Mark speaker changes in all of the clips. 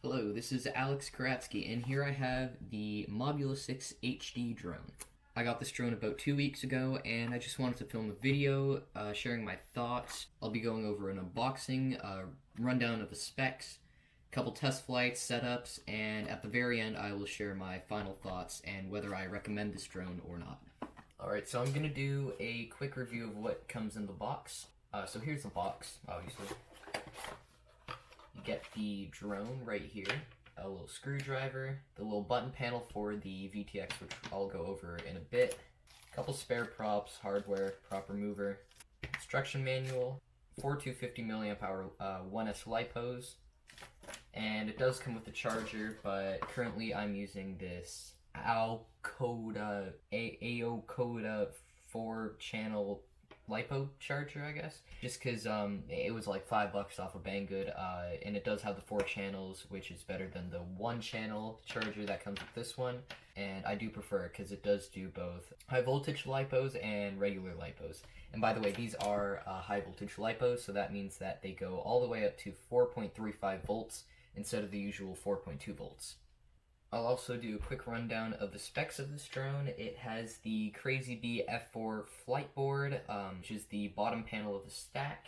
Speaker 1: Hello, this is Alex Karatzky, and here I have the Mobula 6 HD drone. I got this drone about 2 weeks ago, and I just wanted to film a video sharing my thoughts. I'll be going over an unboxing, rundown of the specs, a couple test flights, setups, and at the very end I will share my final thoughts and whether I recommend this drone or not. Alright, so I'm going to do a quick review of what comes in the box. So here's the box, obviously. You get the drone right here, a little screwdriver, the little button panel for the VTX, which I'll go over in a bit, a couple spare props, hardware, proper mover, instruction manual, 4 250 milliamp hour 1S lipos, and it does come with a charger, but currently I'm using this AOCoda 4-channel Lipo charger, I guess, just because it was like $5 off of Banggood, and it does have the 4 channels, which is better than the 1-channel charger that comes with this one, and I do prefer it because it does do both high voltage lipos and regular lipos. And by the way, these are high voltage lipos, so that means that they go all the way up to 4.35 volts instead of the usual 4.2 volts. I'll also do a quick rundown of the specs of this drone. It has the Crazy Bee F4 flight board, which is the bottom panel of the stack.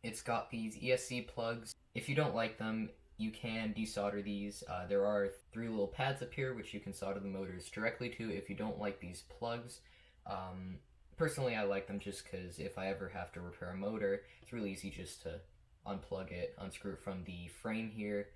Speaker 1: It's got these ESC plugs. If you don't like them, you can desolder these. There are 3 little pads up here which you can solder the motors directly to if you don't like these plugs. Personally, I like them just because if I ever have to repair a motor, it's really easy just to unplug it, unscrew it from the frame here,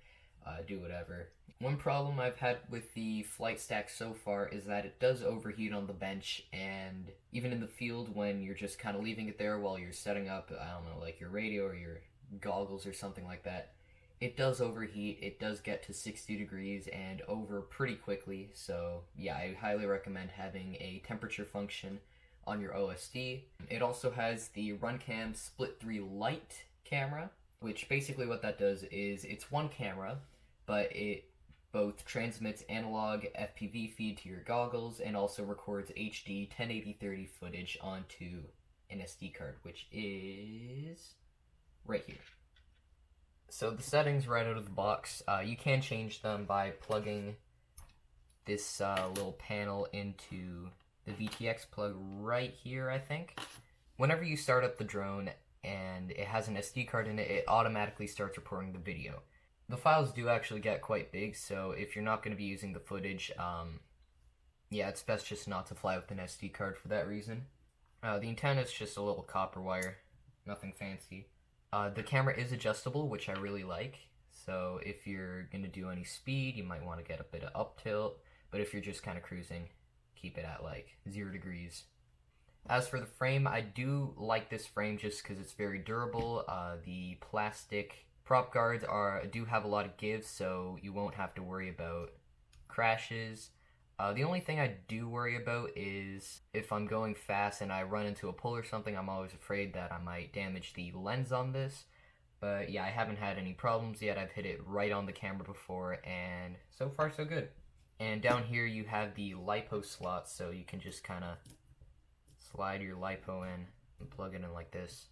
Speaker 1: do whatever. One problem I've had with the flight stack so far is that it does overheat on the bench, and even in the field when you're just kind of leaving it there while you're setting up, I don't know, like your radio or your goggles or something like that, it does overheat. It does get to 60 degrees and over pretty quickly, so yeah, I highly recommend having a temperature function on your OSD. It also has the Runcam Split 3 Lite camera, which basically what that does is it's one camera, but it both transmits analog FPV feed to your goggles and also records HD 1080-30 footage onto an SD card, which is right here. So the settings right out of the box, you can change them by plugging this little panel into the VTX plug right here, I think. Whenever you start up the drone and it has an SD card in it, it automatically starts recording the video. The files do actually get quite big, so if you're not going to be using the footage, yeah, it's best just not to fly with an SD card for that reason. The antenna is just a little copper wire, nothing fancy. The camera is adjustable, which I really like, so if you're going to do any speed, you might want to get a bit of up tilt, but if you're just kind of cruising, keep it at like 0 degrees. As for the frame, I do like this frame just because it's very durable. The plastic prop guards do have a lot of give, so you won't have to worry about crashes. The only thing I do worry about is if I'm going fast and I run into a pole or something, I'm always afraid that I might damage the lens on this. But yeah, I haven't had any problems yet. I've hit it right on the camera before, and so far so good. And down here you have the Lipo Slot, so you can just kind of slide your Lipo in and plug it in like this.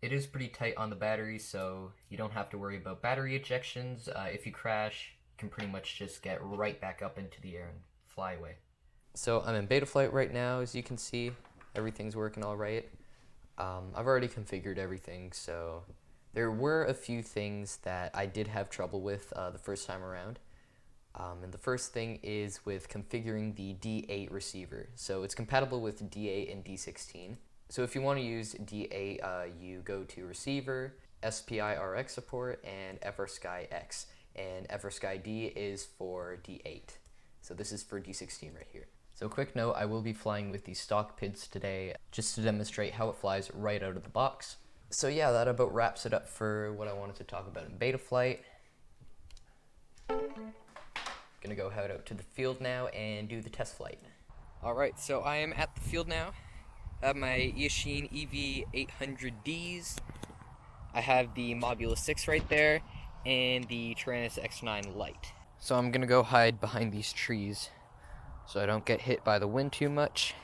Speaker 1: It is pretty tight on the battery, so you don't have to worry about battery ejections. If you crash, you can pretty much just get right back up into the air and fly away. So I'm in Betaflight right now, as you can see. Everything's working all right. I've already configured everything, so there were a few things that I did have trouble with the first time around. And the first thing is with configuring the D8 receiver. So it's compatible with D8 and D16. So if you want to use D8, you go to receiver, SPI-RX support, and FRSky X. And FRSky D is for D8. So this is for D16 right here. So quick note, I will be flying with the stock PIDs today just to demonstrate how it flies right out of the box. So yeah, that about wraps it up for what I wanted to talk about in Betaflight. Gonna go head out to the field now and do the test flight. Alright, so I am at the field now. I have my Yashin EV800Ds. I have the Mobula 6 right there, and the Tyrannus X9 Lite. So I'm gonna go hide behind these trees so I don't get hit by the wind too much.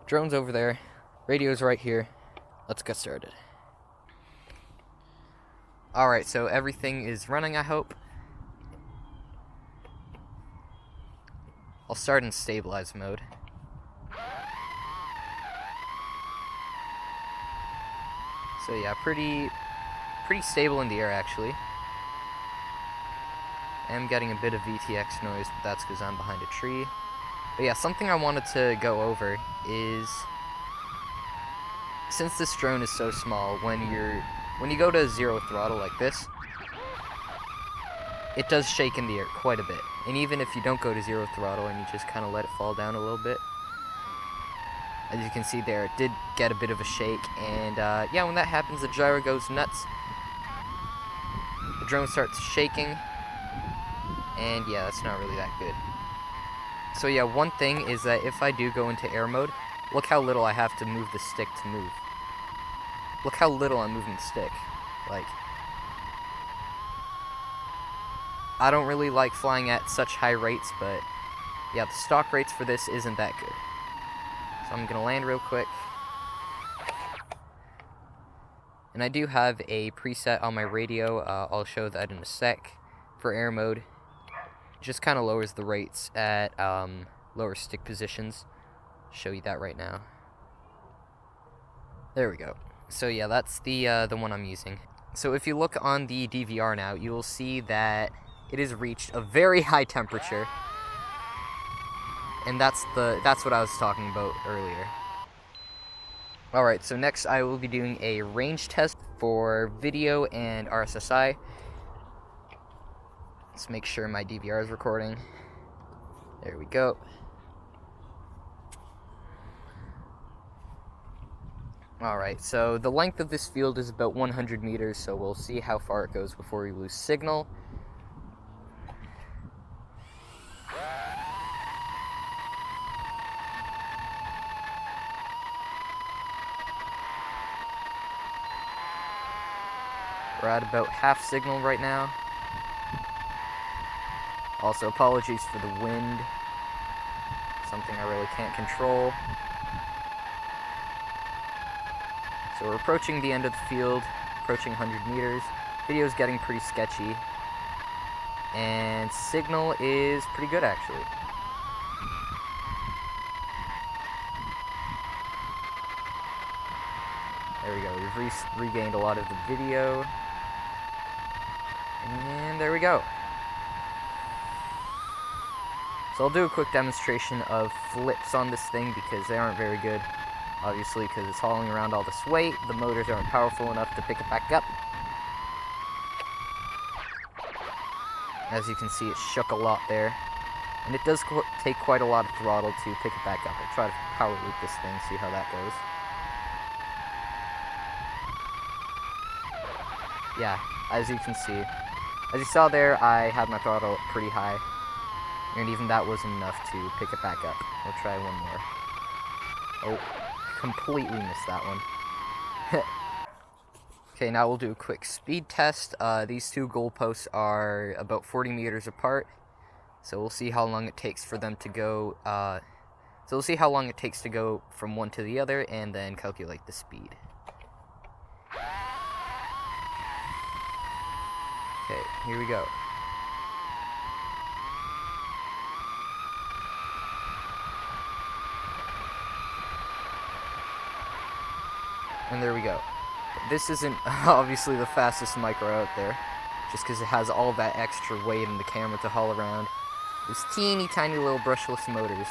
Speaker 1: Drone's over there, radio's right here. Let's get started. Alright, so everything is running, I hope. I'll start in stabilize mode. So yeah, pretty stable in the air actually. I am getting a bit of VTX noise, but that's because I'm behind a tree. But yeah, something I wanted to go over is, since this drone is so small, when you go to 0 throttle like this, it does shake in the air quite a bit. And even if you don't go to 0 throttle and you just kind of let it fall down a little bit, as you can see there, it did get a bit of a shake. And yeah, when that happens, the gyro goes nuts. The drone starts shaking. And yeah, that's not really that good. So yeah, one thing is that if I do go into air mode, look how little I have to move the stick to move. Look how little I'm moving the stick. Like, I don't really like flying at such high rates, but yeah, the stock rates for this isn't that good. So I'm gonna land real quick. And I do have a preset on my radio, I'll show that in a sec, for air mode. It just kind of lowers the rates at lower stick positions. Show you that right now. There we go. So yeah, that's the one I'm using. So if you look on the DVR now, you will see that it has reached a very high temperature. And that's what I was talking about earlier. Alright, so next I will be doing a range test for video and RSSI. Let's make sure my DVR is recording. There we go. Alright, so the length of this field is about 100 meters, so we'll see how far it goes before we lose signal. We're at about half signal right now. Also, apologies for the wind. Something I really can't control. So we're approaching the end of the field, approaching 100 meters. Video's getting pretty sketchy. And signal is pretty good, actually. There we go, we've regained a lot of the video. And there we go. So I'll do a quick demonstration of flips on this thing because they aren't very good. Obviously, because it's hauling around all this weight, the motors aren't powerful enough to pick it back up. As you can see, it shook a lot there. And it does take quite a lot of throttle to pick it back up. I'll try to power loop this thing, see how that goes. Yeah, as you can see. As you saw there, I had my throttle pretty high. And even that wasn't enough to pick it back up. We'll try one more. Oh, completely missed that one. Okay, now we'll do a quick speed test. These two goalposts are about 40 meters apart. So we'll see how long it takes for them to go, so we'll see how long it takes to go from one to the other and then calculate the speed. Okay, here we go. And there we go. This isn't obviously the fastest micro out there, just because it has all that extra weight in the camera to haul around. These teeny tiny little brushless motors.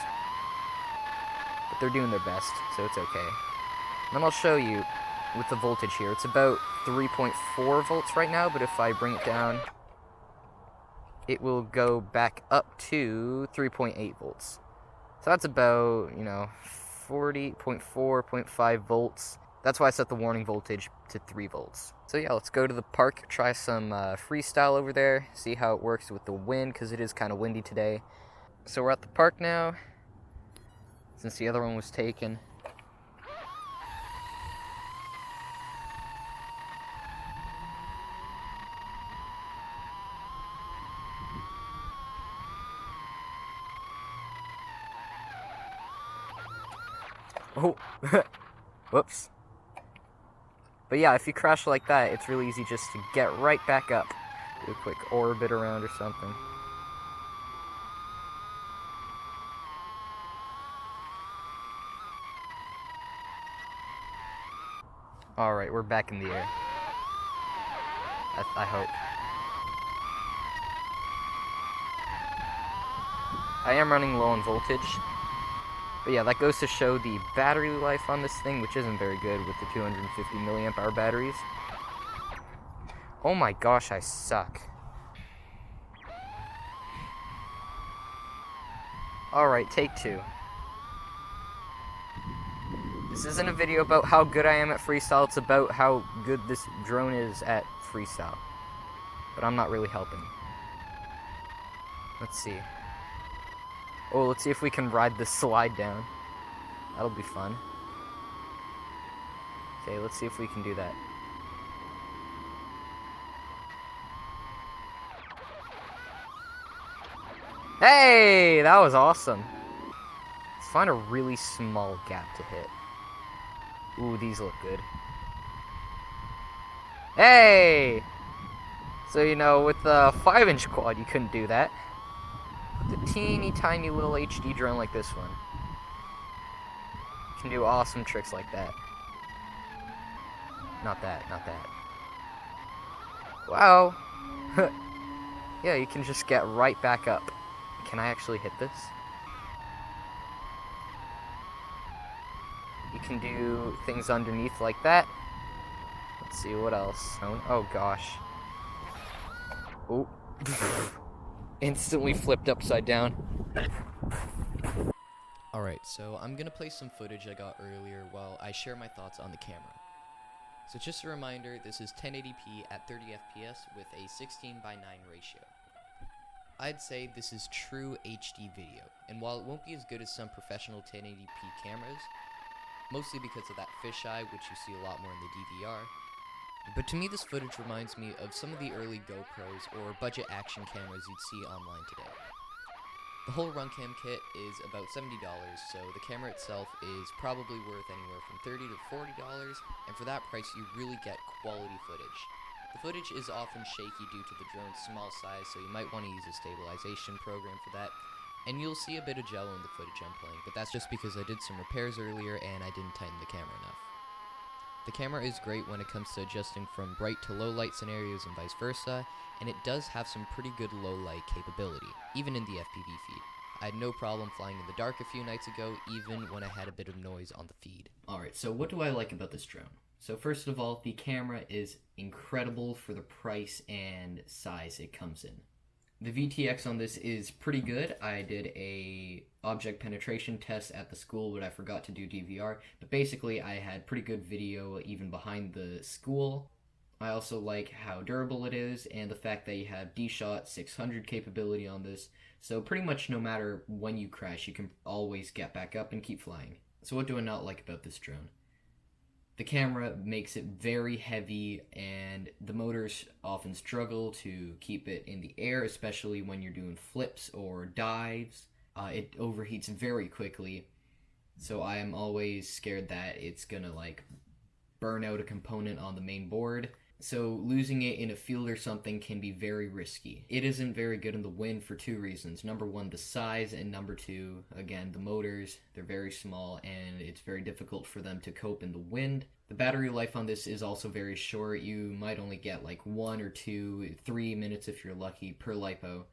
Speaker 1: But they're doing their best, so it's okay. And then I'll show you with the voltage here. It's about 3.4 volts right now, but if I bring it down, it will go back up to 3.8 volts. So that's about, 40.4, 0.5 volts. That's why I set the warning voltage to 3 volts. So yeah, let's go to the park, try some freestyle over there, see how it works with the wind, because it is kind of windy today. So we're at the park now, since the other one was taken. Oh, whoops. But yeah, if you crash like that, it's really easy just to get right back up. Do a quick orbit around or something. Alright, we're back in the air. I hope. I am running low on voltage. But yeah, that goes to show the battery life on this thing, which isn't very good with the 250 milliamp hour batteries. Oh my gosh, I suck. Alright, take two. This isn't a video about how good I am at freestyle, it's about how good this drone is at freestyle. But I'm not really helping. Let's see. Oh, let's see if we can ride this slide down. That'll be fun. Okay, let's see if we can do that. Hey, that was awesome. Let's find a really small gap to hit. Ooh, these look good. Hey! So, you know, with the 5-inch quad, you couldn't do that. With a teeny tiny little HD drone like this one, you can do awesome tricks like that. Not that, not that. Wow! Yeah, you can just get right back up. Can I actually hit this? You can do things underneath like that. Let's see, what else? Oh gosh. Oh. Instantly flipped upside down.
Speaker 2: Alright, so I'm gonna play some footage I got earlier while I share my thoughts on the camera. So just a reminder, this is 1080p at 30 FPS with a 16:9 ratio. I'd say this is true HD video, and while it won't be as good as some professional 1080p cameras, mostly because of that fisheye, which you see a lot more in the DVR, but to me this footage reminds me of some of the early GoPros or budget action cameras you'd see online today. The whole Runcam kit is about $70, so the camera itself is probably worth anywhere from $30 to $40, and for that price you really get quality footage. The footage is often shaky due to the drone's small size, so you might want to use a stabilization program for that, and you'll see a bit of jello in the footage I'm playing, but that's just because I did some repairs earlier and I didn't tighten the camera enough. The camera is great when it comes to adjusting from bright to low light scenarios and vice versa, and it does have some pretty good low light capability, even in the FPV feed. I had no problem flying in the dark a few nights ago, even when I had a bit of noise on the feed.
Speaker 1: Alright, so what do I like about this drone? So first of all, the camera is incredible for the price and size it comes in. The VTX on this is pretty good. I did a object penetration test at the school, but I forgot to do DVR. But basically, I had pretty good video even behind the school. I also like how durable it is, and the fact that you have D-Shot 600 capability on this. So pretty much no matter when you crash, you can always get back up and keep flying. So what do I not like about this drone? The camera makes it very heavy, and the motors often struggle to keep it in the air, especially when you're doing flips or dives. It overheats very quickly, so I am always scared that it's gonna like burn out a component on the main board. So losing it in a field or something can be very risky. It isn't very good in the wind for two reasons. Number one, the size, and number two, again, the motors. They're very small and it's very difficult for them to cope in the wind. The battery life on this is also very short. You might only get like 1 or 2, 3 minutes if you're lucky per lipo.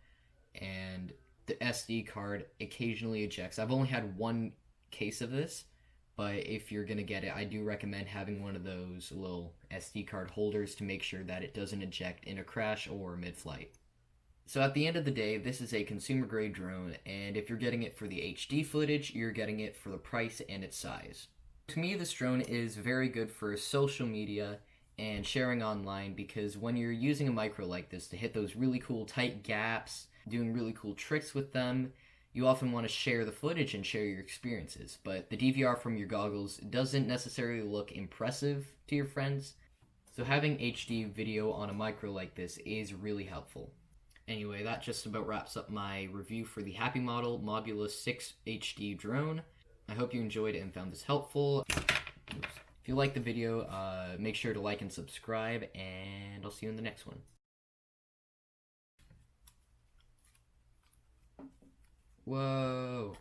Speaker 1: And the SD card occasionally ejects. I've only had one case of this, but if you're gonna get it, I do recommend having one of those little SD card holders to make sure that it doesn't eject in a crash or mid-flight. So at the end of the day, this is a consumer grade drone, and if you're getting it for the HD footage, you're getting it for the price and its size. To me, this drone is very good for social media and sharing online, because when you're using a micro like this to hit those really cool tight gaps, doing really cool tricks with them, you often want to share the footage and share your experiences, but the DVR from your goggles doesn't necessarily look impressive to your friends, so having HD video on a micro like this is really helpful. Anyway, that just about wraps up my review for the Happymodel Mobula 6 HD drone. I hope you enjoyed it and found this helpful. If If you like the video, make sure to like and subscribe, and I'll see you in the next one. Whoa.